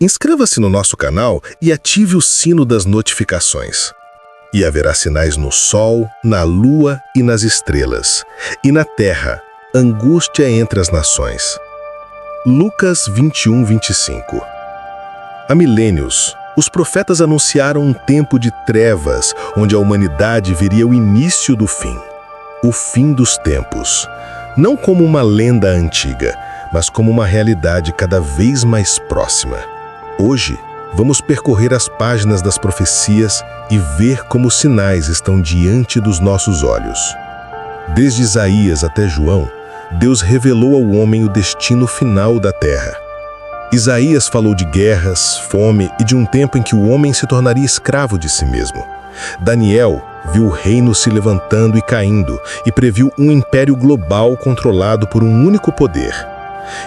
Inscreva-se no nosso canal e ative o sino das notificações. E haverá sinais no sol, na lua e nas estrelas, e na terra, angústia entre as nações. Lucas 21:25. Há milênios, os profetas anunciaram um tempo de trevas, onde a humanidade veria o início do fim. O fim dos tempos. Não como uma lenda antiga, mas como uma realidade cada vez mais próxima. Hoje, vamos percorrer as páginas das profecias e ver como os sinais estão diante dos nossos olhos. Desde Isaías até João, Deus revelou ao homem o destino final da terra. Isaías falou de guerras, fome e de um tempo em que o homem se tornaria escravo de si mesmo. Daniel viu o reino se levantando e caindo e previu um império global controlado por um único poder.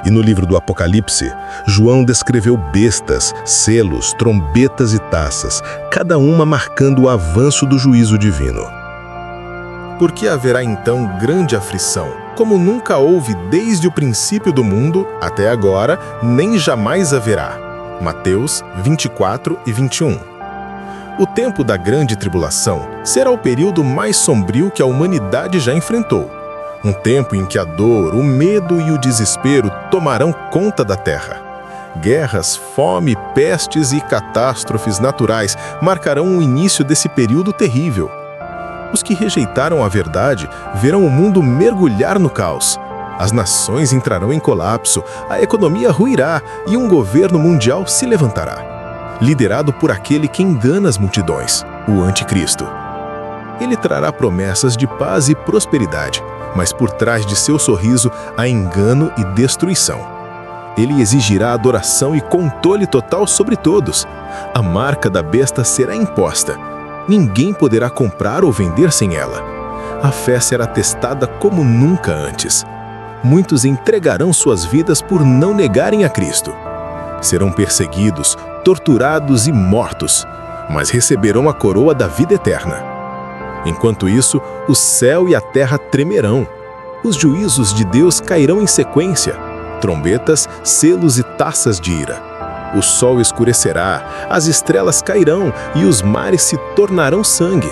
E no livro do Apocalipse, João descreveu bestas, selos, trombetas e taças, cada uma marcando o avanço do juízo divino. Porque haverá então grande aflição, como nunca houve desde o princípio do mundo até agora, nem jamais haverá. Mateus 24:21. O tempo da grande tribulação será o período mais sombrio que a humanidade já enfrentou. Um tempo em que a dor, o medo e o desespero tomarão conta da terra. Guerras, fome, pestes e catástrofes naturais marcarão o início desse período terrível. Os que rejeitaram a verdade verão o mundo mergulhar no caos. As nações entrarão em colapso, a economia ruirá e um governo mundial se levantará, liderado por aquele que engana as multidões, o Anticristo. Ele trará promessas de paz e prosperidade, mas por trás de seu sorriso há engano e destruição. Ele exigirá adoração e controle total sobre todos. A marca da besta será imposta. Ninguém poderá comprar ou vender sem ela. A fé será testada como nunca antes. Muitos entregarão suas vidas por não negarem a Cristo. Serão perseguidos, torturados e mortos, mas receberão a coroa da vida eterna. Enquanto isso, o céu e a terra tremerão. Os juízos de Deus cairão em sequência. Trombetas, selos e taças de ira. O sol escurecerá, as estrelas cairão e os mares se tornarão sangue.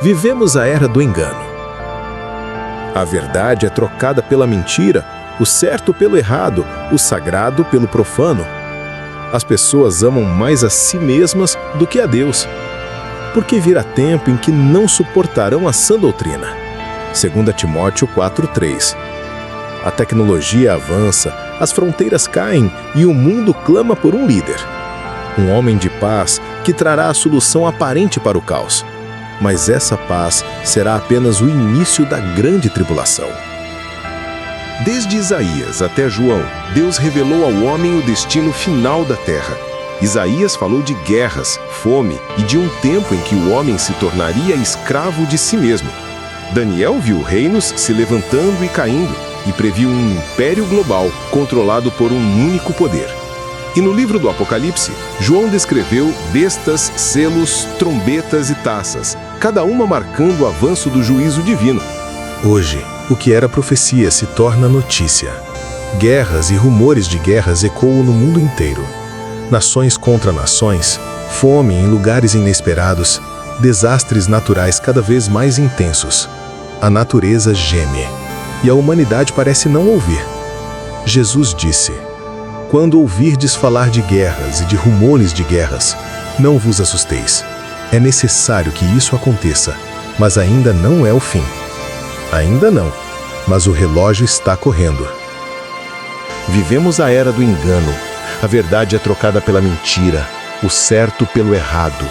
Vivemos a era do engano. A verdade é trocada pela mentira, o certo pelo errado, o sagrado pelo profano. As pessoas amam mais a si mesmas do que a Deus. Porque virá tempo em que não suportarão a sã doutrina. 2 Timóteo 4:3. A tecnologia avança, as fronteiras caem e o mundo clama por um líder. Um homem de paz que trará a solução aparente para o caos. Mas essa paz será apenas o início da grande tribulação. Desde Isaías até João, Deus revelou ao homem o destino final da terra. Isaías falou de guerras, fome e de um tempo em que o homem se tornaria escravo de si mesmo. Daniel viu reinos se levantando e caindo e previu um império global controlado por um único poder. E no livro do Apocalipse, João descreveu bestas, selos, trombetas e taças, cada uma marcando o avanço do juízo divino. Hoje, o que era profecia se torna notícia. Guerras e rumores de guerras ecoam no mundo inteiro. Nações contra nações, fome em lugares inesperados, desastres naturais cada vez mais intensos. A natureza geme, e a humanidade parece não ouvir. Jesus disse: "Quando ouvirdes falar de guerras e de rumores de guerras, não vos assusteis. É necessário que isso aconteça, mas ainda não é o fim. Ainda não, mas o relógio está correndo." Vivemos a era do engano. A verdade é trocada pela mentira, o certo pelo errado,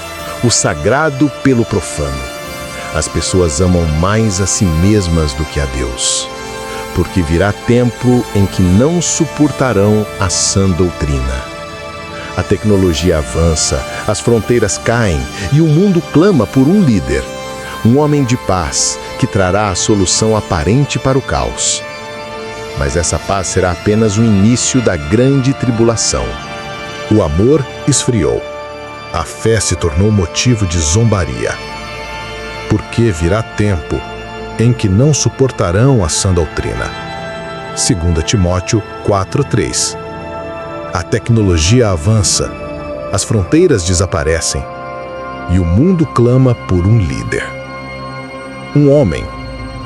o sagrado pelo profano. As pessoas amam mais a si mesmas do que a Deus, porque virá tempo em que não suportarão a sã doutrina. A tecnologia avança, as fronteiras caem e o mundo clama por um líder, um homem de paz que trará a solução aparente para o caos. Mas essa paz será apenas o início da grande tribulação. O amor esfriou. A fé se tornou motivo de zombaria. Porque virá tempo em que não suportarão a sã doutrina. 2 Timóteo 4:3. A tecnologia avança, as fronteiras desaparecem e o mundo clama por um líder. Um homem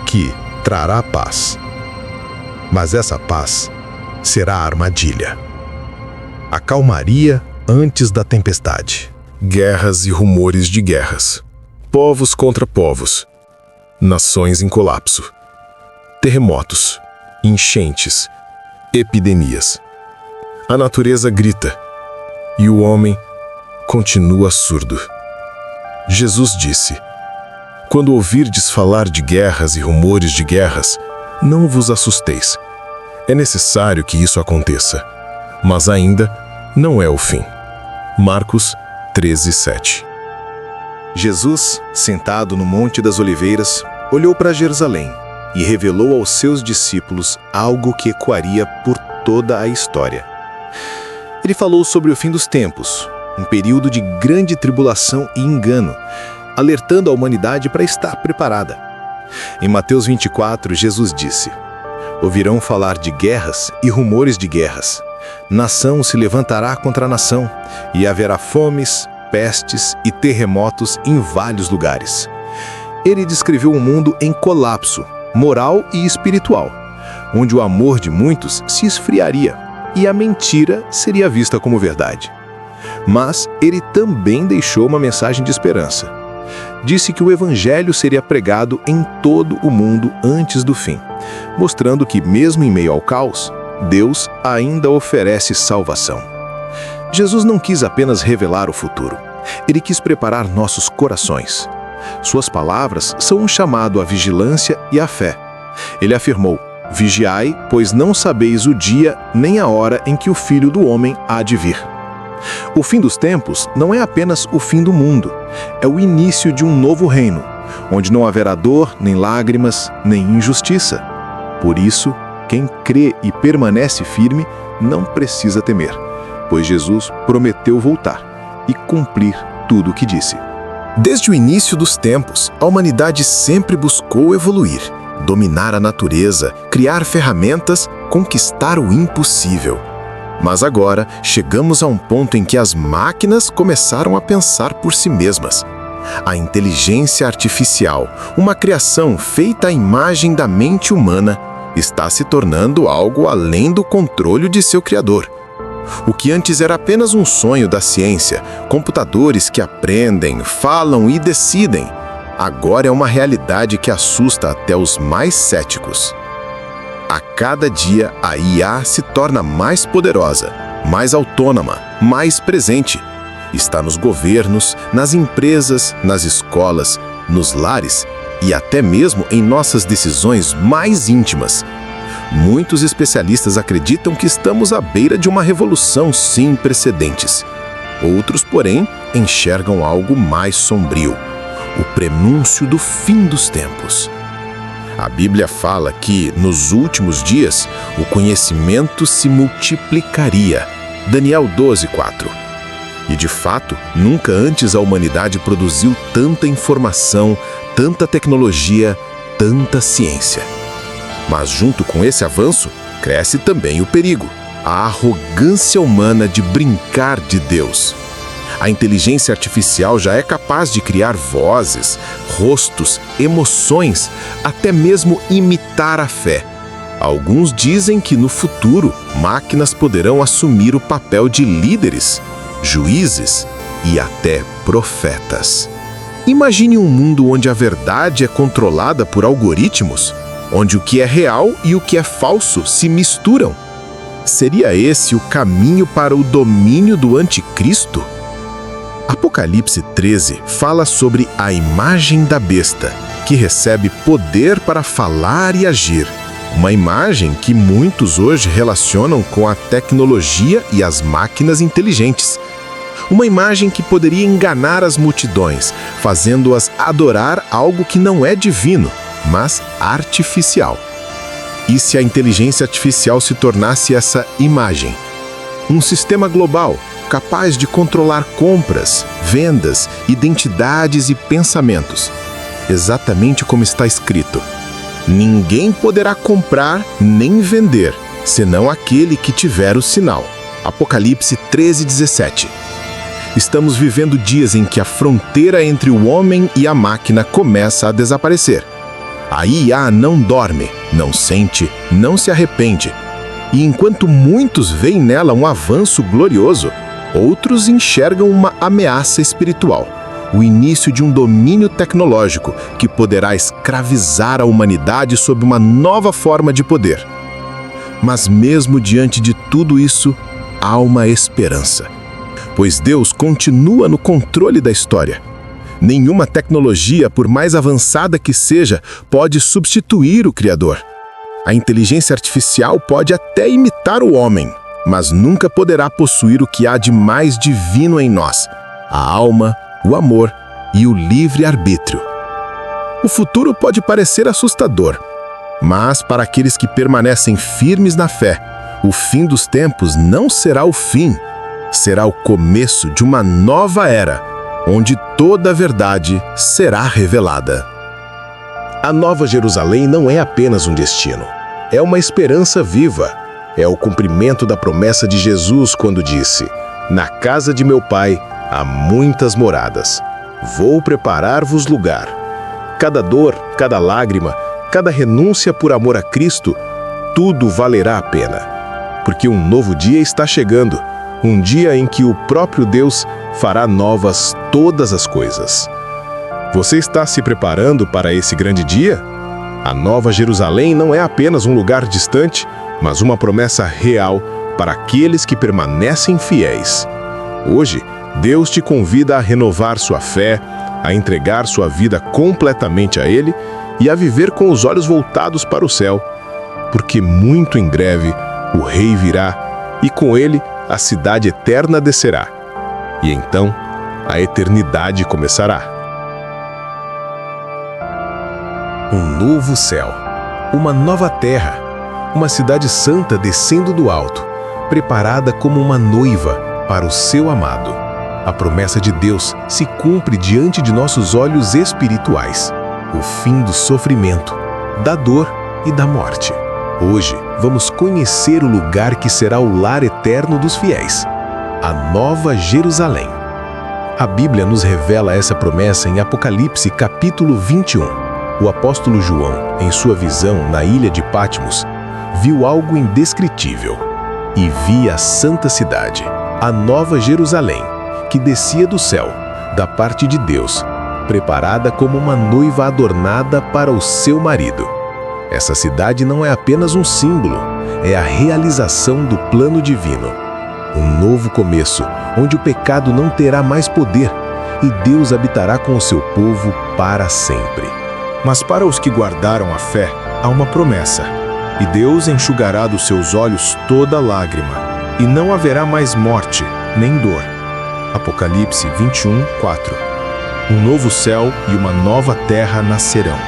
que trará paz. Mas essa paz será a armadilha. A calmaria antes da tempestade. Guerras e rumores de guerras. Povos contra povos. Nações em colapso. Terremotos, enchentes, epidemias. A natureza grita e o homem continua surdo. Jesus disse: quando ouvirdes falar de guerras e rumores de guerras, não vos assusteis. É necessário que isso aconteça, mas ainda não é o fim. Marcos 13:7. Jesus, sentado no Monte das Oliveiras, olhou para Jerusalém e revelou aos seus discípulos algo que ecoaria por toda a história. Ele falou sobre o fim dos tempos, um período de grande tribulação e engano, alertando a humanidade para estar preparada. Em Mateus 24, Jesus disse: ouvirão falar de guerras e rumores de guerras. Nação se levantará contra nação, e haverá fomes, pestes e terremotos em vários lugares. Ele descreveu um mundo em colapso, moral e espiritual, onde o amor de muitos se esfriaria e a mentira seria vista como verdade. Mas ele também deixou uma mensagem de esperança. Disse que o evangelho seria pregado em todo o mundo antes do fim, mostrando que, mesmo em meio ao caos, Deus ainda oferece salvação. Jesus não quis apenas revelar o futuro, ele quis preparar nossos corações. Suas palavras são um chamado à vigilância e à fé. Ele afirmou: vigiai, pois não sabeis o dia nem a hora em que o Filho do Homem há de vir. O fim dos tempos não é apenas o fim do mundo, é o início de um novo reino, onde não haverá dor, nem lágrimas, nem injustiça. Por isso, quem crê e permanece firme não precisa temer, pois Jesus prometeu voltar e cumprir tudo o que disse. Desde o início dos tempos, a humanidade sempre buscou evoluir, dominar a natureza, criar ferramentas, conquistar o impossível. Mas agora chegamos a um ponto em que as máquinas começaram a pensar por si mesmas. A inteligência artificial, uma criação feita à imagem da mente humana, está se tornando algo além do controle de seu criador. O que antes era apenas um sonho da ciência, computadores que aprendem, falam e decidem, agora é uma realidade que assusta até os mais céticos. A cada dia, a IA se torna mais poderosa, mais autônoma, mais presente. Está nos governos, nas empresas, nas escolas, nos lares e até mesmo em nossas decisões mais íntimas. Muitos especialistas acreditam que estamos à beira de uma revolução sem precedentes. Outros, porém, enxergam algo mais sombrio: o prenúncio do fim dos tempos. A Bíblia fala que, nos últimos dias, o conhecimento se multiplicaria. Daniel 12:4. E, de fato, nunca antes a humanidade produziu tanta informação, tanta tecnologia, tanta ciência. Mas, junto com esse avanço, cresce também o perigo, a arrogância humana de brincar de Deus. A inteligência artificial já é capaz de criar vozes, rostos, emoções, até mesmo imitar a fé. Alguns dizem que no futuro, máquinas poderão assumir o papel de líderes, juízes e até profetas. Imagine um mundo onde a verdade é controlada por algoritmos, onde o que é real e o que é falso se misturam. Seria esse o caminho para o domínio do anticristo? Apocalipse 13 fala sobre a imagem da besta, que recebe poder para falar e agir. Uma imagem que muitos hoje relacionam com a tecnologia e as máquinas inteligentes. Uma imagem que poderia enganar as multidões, fazendo-as adorar algo que não é divino, mas artificial. E se a inteligência artificial se tornasse essa imagem? Um sistema global, capaz de controlar compras, vendas, identidades e pensamentos. Exatamente como está escrito: ninguém poderá comprar nem vender, senão aquele que tiver o sinal. Apocalipse 13:17. Estamos vivendo dias em que a fronteira entre o homem e a máquina começa a desaparecer. A IA não dorme, não sente, não se arrepende. E enquanto muitos veem nela um avanço glorioso, outros enxergam uma ameaça espiritual, o início de um domínio tecnológico que poderá escravizar a humanidade sob uma nova forma de poder. Mas mesmo diante de tudo isso, há uma esperança, pois Deus continua no controle da história. Nenhuma tecnologia, por mais avançada que seja, pode substituir o Criador. A inteligência artificial pode até imitar o homem, mas nunca poderá possuir o que há de mais divino em nós: a alma, o amor e o livre-arbítrio. O futuro pode parecer assustador, mas para aqueles que permanecem firmes na fé, o fim dos tempos não será o fim, será o começo de uma nova era, onde toda a verdade será revelada. A Nova Jerusalém não é apenas um destino, é uma esperança viva. É o cumprimento da promessa de Jesus quando disse: "Na casa de meu Pai há muitas moradas. Vou preparar-vos lugar." Cada dor, cada lágrima, cada renúncia por amor a Cristo, tudo valerá a pena. Porque um novo dia está chegando, um dia em que o próprio Deus fará novas todas as coisas. Você está se preparando para esse grande dia? A Nova Jerusalém não é apenas um lugar distante, mas uma promessa real para aqueles que permanecem fiéis. Hoje, Deus te convida a renovar sua fé, a entregar sua vida completamente a Ele e a viver com os olhos voltados para o céu, porque muito em breve o Rei virá e com ele a cidade eterna descerá. E então a eternidade começará. Um novo céu, uma nova terra, uma cidade santa descendo do alto, preparada como uma noiva para o seu amado. A promessa de Deus se cumpre diante de nossos olhos espirituais. O fim do sofrimento, da dor e da morte. Hoje, vamos conhecer o lugar que será o lar eterno dos fiéis, a Nova Jerusalém. A Bíblia nos revela essa promessa em Apocalipse capítulo 21. O apóstolo João, em sua visão na ilha de Patmos, viu algo indescritível. E via a santa cidade, a Nova Jerusalém, que descia do céu, da parte de Deus, preparada como uma noiva adornada para o seu marido. Essa cidade não é apenas um símbolo, é a realização do plano divino. Um novo começo, onde o pecado não terá mais poder e Deus habitará com o seu povo para sempre. Mas para os que guardaram a fé, há uma promessa. E Deus enxugará dos seus olhos toda lágrima, e não haverá mais morte, nem dor. Apocalipse 21:4. Um novo céu e uma nova terra nascerão.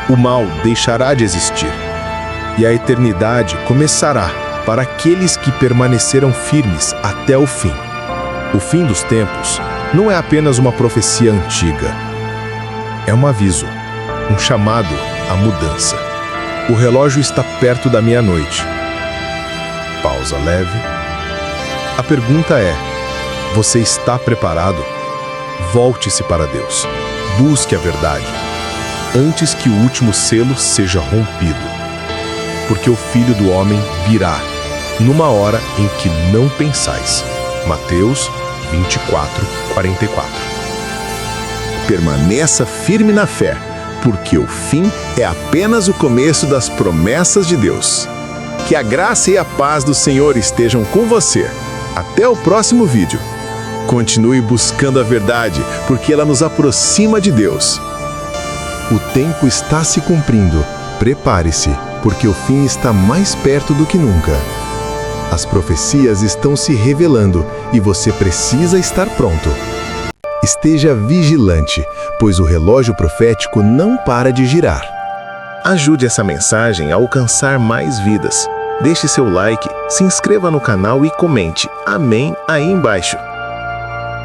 O mal deixará de existir, e a eternidade começará para aqueles que permaneceram firmes até o fim. O fim dos tempos não é apenas uma profecia antiga. É um aviso, um chamado à mudança. O relógio está perto da meia-noite. Pausa leve. A pergunta é: você está preparado? Volte-se para Deus. Busque a verdade, antes que o último selo seja rompido. Porque o Filho do Homem virá, numa hora em que não pensais. Mateus 24:44. Permaneça firme na fé, porque o fim é apenas o começo das promessas de Deus. Que a graça e a paz do Senhor estejam com você. Até o próximo vídeo. Continue buscando a verdade, porque ela nos aproxima de Deus. O tempo está se cumprindo. Prepare-se, porque o fim está mais perto do que nunca. As profecias estão se revelando e você precisa estar pronto. Esteja vigilante, pois o relógio profético não para de girar. Ajude essa mensagem a alcançar mais vidas. Deixe seu like, se inscreva no canal e comente Amém aí embaixo.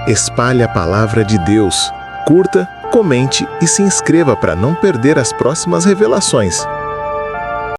Espalhe a palavra de Deus. Curta, comente e se inscreva para não perder as próximas revelações.